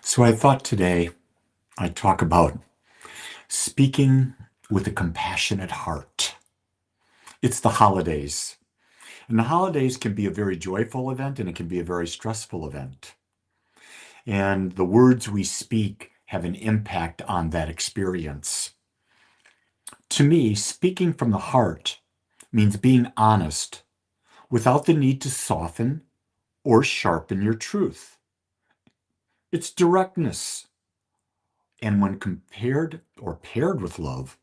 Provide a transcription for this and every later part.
So I thought today I'd talk about speaking with a compassionate heart. It's the holidays, and the holidays can be a very joyful event and it can be a very stressful event. And the words we speak have an impact on that experience. To me, speaking from the heart means being honest without the need to soften or sharpen your truth. It's directness. And when compared or paired with love,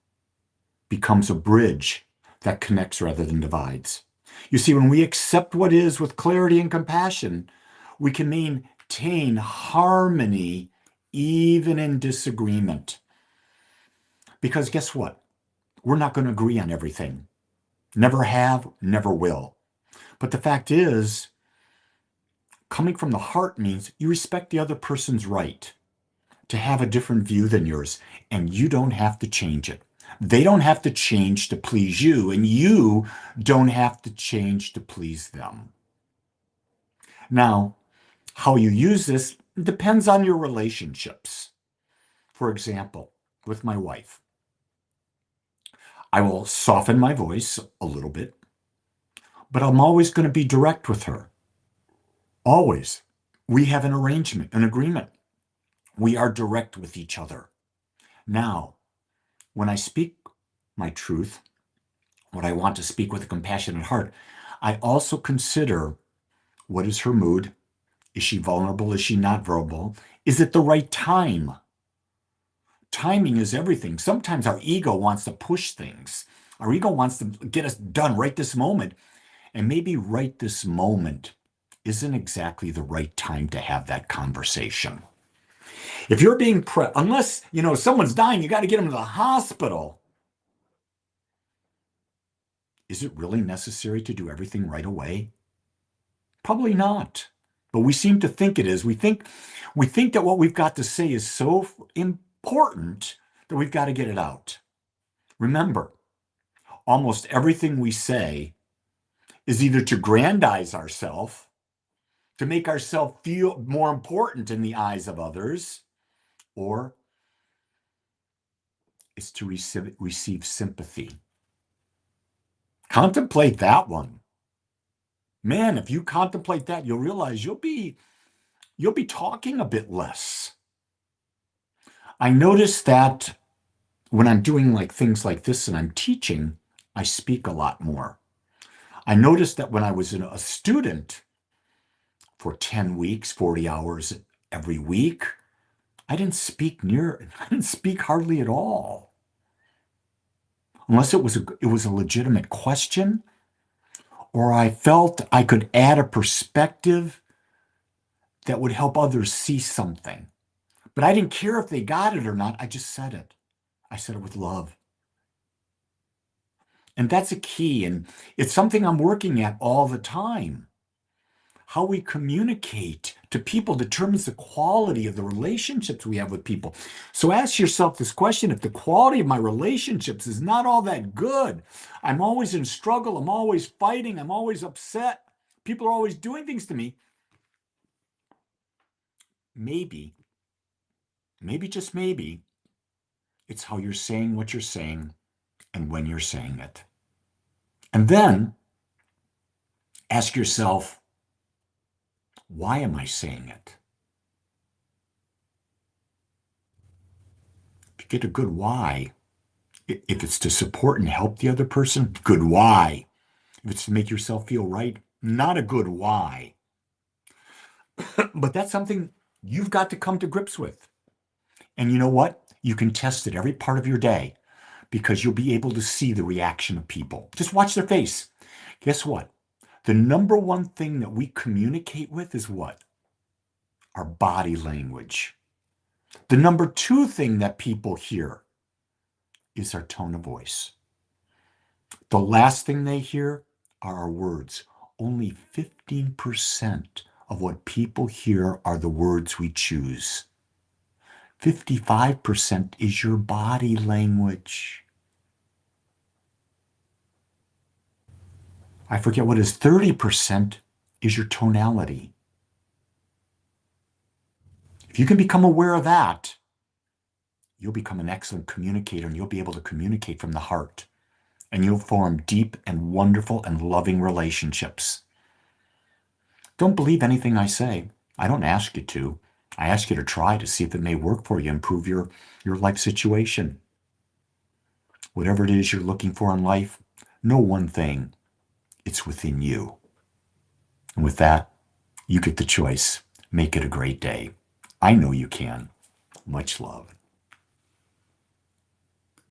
becomes a bridge that connects rather than divides. You see, when we accept what is with clarity and compassion, we can maintain harmony even in disagreement. Because guess what? We're not going to agree on everything. Never have, never will. But the fact is, coming from the heart means you respect the other person's right to have a different view than yours, and you don't have to change it. They don't have to change to please you, and you don't have to change to please them. Now, how you use this depends on your relationships. For example, with my wife, I will soften my voice a little bit, but I'm always going to be direct with her. Always. We have an arrangement, an agreement. We are direct with each other. Now, when I speak my truth, what I want to speak with a compassionate heart, I also consider what is her mood? Is she vulnerable? Is she not vulnerable? Is it the right time? Timing is everything. Sometimes our ego wants to push things. Our ego wants to get us done right this moment. And maybe right this moment isn't exactly the right time to have that conversation. If you're being unless, someone's dying, you got to get them to the hospital. Is it really necessary to do everything right away? Probably not. But we seem to think it is. We think that what we've got to say is so important that we've got to get it out. Remember, almost everything we say is either to grandize ourselves, to make ourselves feel more important in the eyes of others, or is to receive sympathy. Contemplate that one. Man, if you contemplate that, you'll realize you'll be talking a bit less. I notice that when I'm doing like things like this and I'm teaching, I speak a lot more. I noticed that when I was a student for 10 weeks, 40 hours every week, I didn't speak hardly at all. Unless it was a legitimate question or I felt I could add a perspective that would help others see something. But I didn't care if they got it or not. I just said it. I said it with love. And that's a key. And it's something I'm working at all the time. How we communicate to people determines the quality of the relationships we have with people. So ask yourself this question: if the quality of my relationships is not all that good, I'm always in struggle, I'm always fighting, I'm always upset, people are always doing things to me, maybe, maybe just maybe, it's how you're saying what you're saying and when you're saying it. And then ask yourself, why am I saying it? If you get a good why, if it's to support and help the other person, good why. If it's to make yourself feel right, not a good why. But that's something you've got to come to grips with. And you know what? You can test it every part of your day because you'll be able to see the reaction of people. Just watch their face. Guess what? The number one thing that we communicate with is what? Our body language. The number two thing that people hear is our tone of voice. The last thing they hear are our words. Only 15% of what people hear are the words we choose. 55% is your body language. I forget what is 30% is your tonality. If you can become aware of that, you'll become an excellent communicator, and you'll be able to communicate from the heart. And you'll form deep and wonderful and loving relationships. Don't believe anything I say. I don't ask you to. I ask you to try to see if it may work for you, improve your life situation. Whatever it is you're looking for in life, know one thing. It's within you. And with that, you get the choice. Make it a great day. I know you can. Much love.